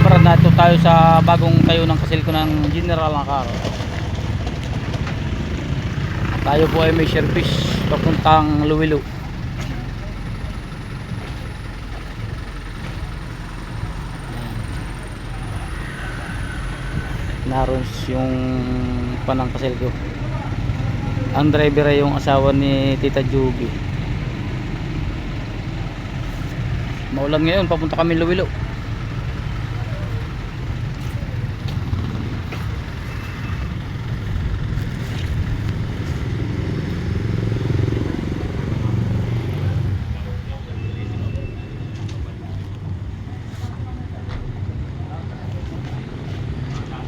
kamarad, na ito tayo sa bagong tayo ng kasilko ng General Nakar. Tayo po ay may service papuntang Luwilo. Naroon yung panang kasilko. Ang driver ay yung asawa ni Tita Juby. Maulan ngayon, papunta kami Luwilo.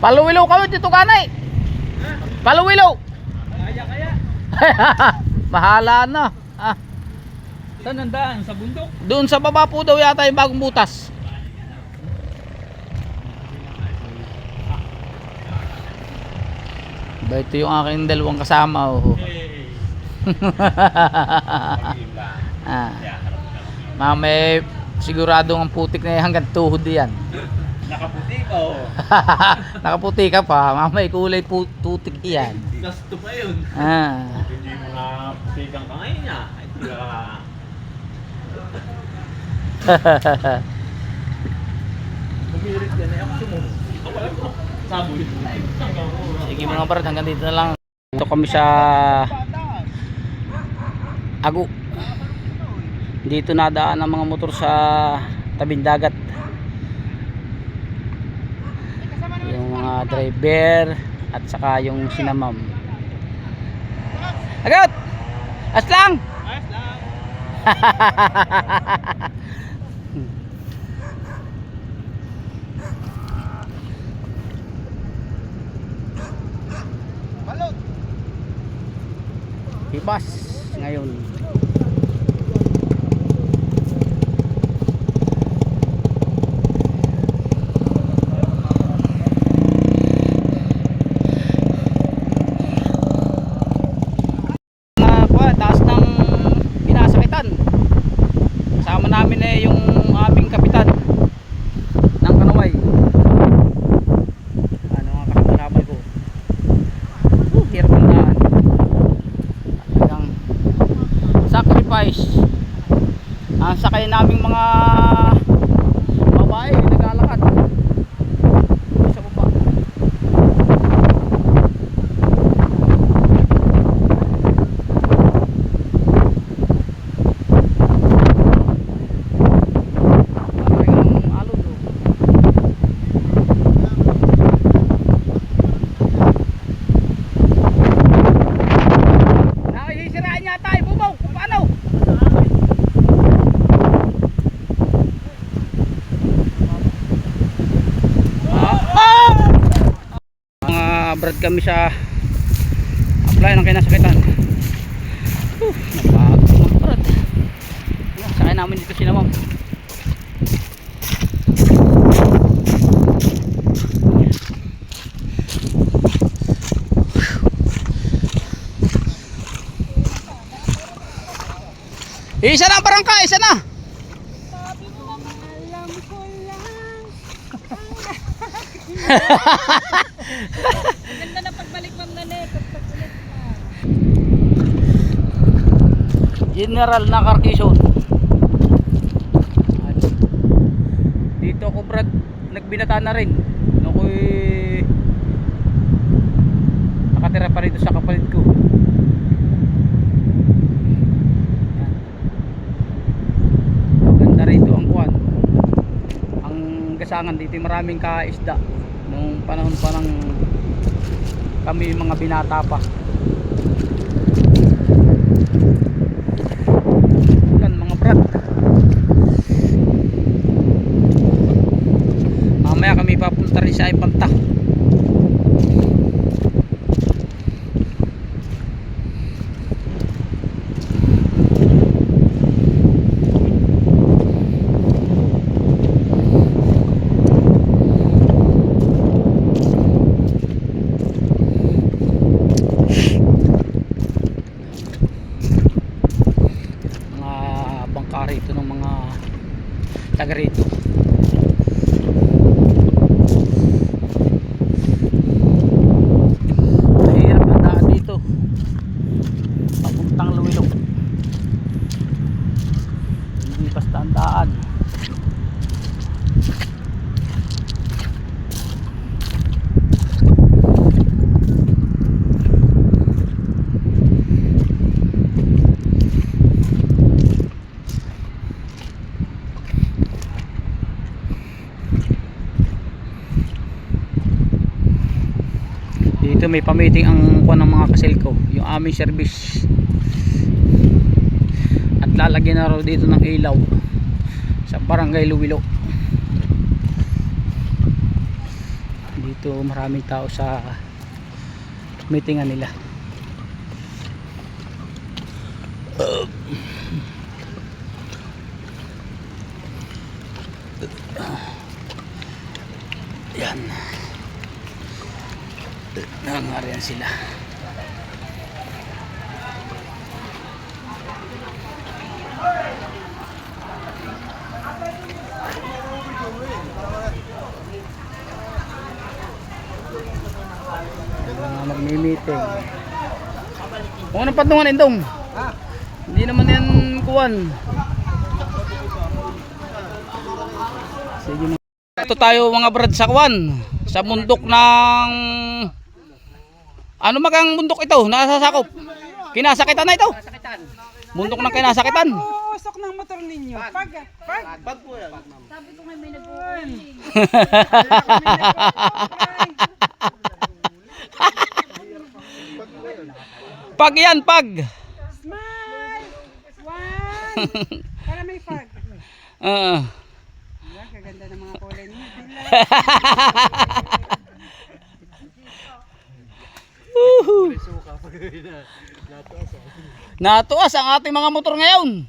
Paluwilo kami dito kanay. Paluwilo. Kaya. Mahala na. Ah. Saan nandaan? Sa bundok? Doon sa baba po daw yata yung bagong butas. Ba, ito yung aking dalawang kasama. Oh. Ah. Mamay sigurado ang putik na hanggang tuhod yan. Nakaputi ka oh. Nakaputi ka pa. Mamay kulay putik yan. Gasto pa yun. Ah. Hindi mga putikang ka ngayon niya. Bumirit yan eh. Ako sumunod. Saboy. Sige mga brad, hanggang dito na lang. Ito kami sa Agu. Dito nadaan ang mga motor sa tabing dagat. Yung mga driver at saka yung sinamam. Agot! Aslang! Aslang! Balot! Ibas ngayon. Taas ng pinasakitan. Kasama namin eh yung aming kapitan ng Kanaway. Ano nga kasama ko. Hirap ang daan. Talagang sacrifice. Ang sakay naming mga babae naglalakad sa baba. Brad kami sa apply ng kinasakitan. Napagod mga brad. Sakay namin dito sila ma'am. Isa na ang barangka, isa na. Sabi mo alam ko lang. Ganda na pagbalik ma'am na net. General Nakar Quezon. Dito ako brad nagbinata na rin. Ako'y nakatira pa rito sa kapalit ko. Ganda rito ang kuwan. Ang gasangan dito maraming kaisda. Nung panahon pa ng kami mga binata pa. Yan mga brad. Mamaya kami papunta rin sa Ipanta. Rito ng mga taga rito. dito may pamiting ang kuha ng mga kaselco, yung aming service. At lalagyan na raw dito ng ilaw sa Barangay Luwilo. Dito maraming tao sa meetingan nila. Yan. Nangangarian sila. Magmi-meeting. Kung anong patungan indong? Hindi naman yan kuwan. Sige. Ito tayo mga brad sa kuwan. Sa bundok ng... Ano magang bundok ito? Nasasakop? Kinasakitan na ito? Bundok ng kinasakitan? Usok ng motor ninyo. Pag po yan. Sabi ko nga may nag-uulin. Pag yan, pag. Smile! One! Para may pag. Gaganda ng mga kulay niyo. Natuas ang ating mga motor ngayon.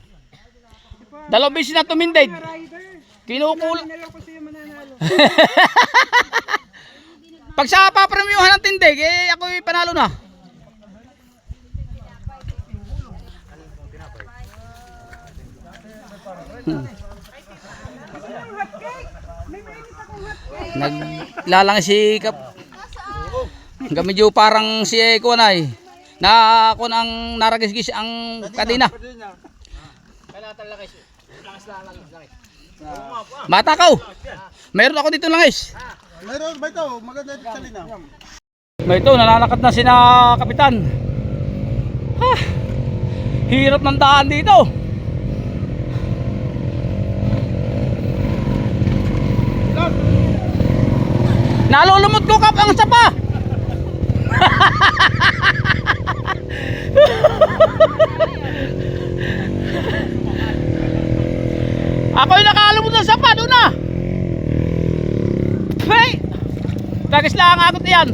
Dalawang beses na tumindig. Rider. Kinukul. Nalo ko sa'yo mananalo. Pag sa papremyuhan ng tindig, eh ako'y panalo na. Naglalang si Kap. Medyo parang si Kunay. Na ako ang naragis-gis ang kadina. Matakaw. Mayroon ako dito langis. Mayroon ba ito? Maganda ito sa linaw. May ito, nananakad na sina kapitan. Ha, hirap ng daan dito. Nalulumot ko kap ang sapa. Ako'y nakalumot ng sapa doon na. Hey! Tagis lang ang agot yan.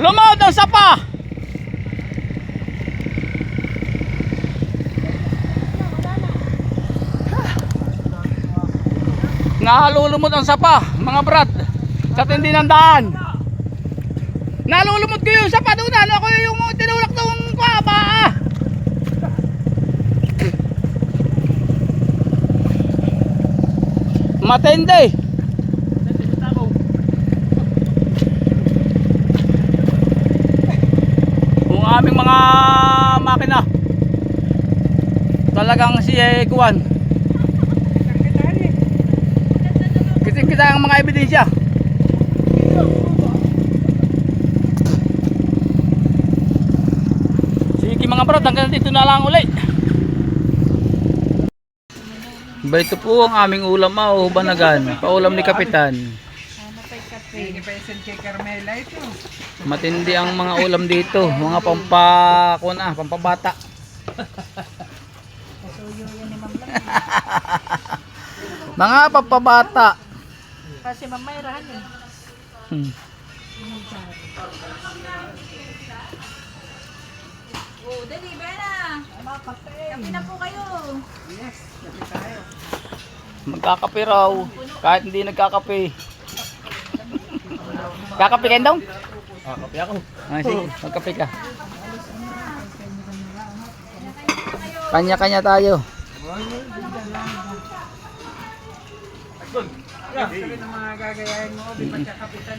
Lumawad ang sapa. Nalulumot ang sapa, mga brad. Sa tindi ng daan. Nalulumot ko yung sapa doon. Ano ko yung tinulak doon ko ba? Matindi. Kung aming mga makina talagang si Kuwan. Kiting kita ang mga ebidensya. Sige mga brad, hanggang dito na lang ulit. Ba ito po ang aming ulam, banagan. Paulam ni Kapitan. Hindi pa isin kay Carmela ito. Matindi ang mga ulam dito, mga pampabata. Mga pampabata. Kasi mamayrahan eh. Oh, dali ba na? Kami na po kayo. Magkakape raw, kahit hindi nagkakape. Kakape kayo daw? Kape ako. Sige, magkape ka. Kanya-kanya tayo. Sabi ng mga gagayahin mo, di ba siya kapitan?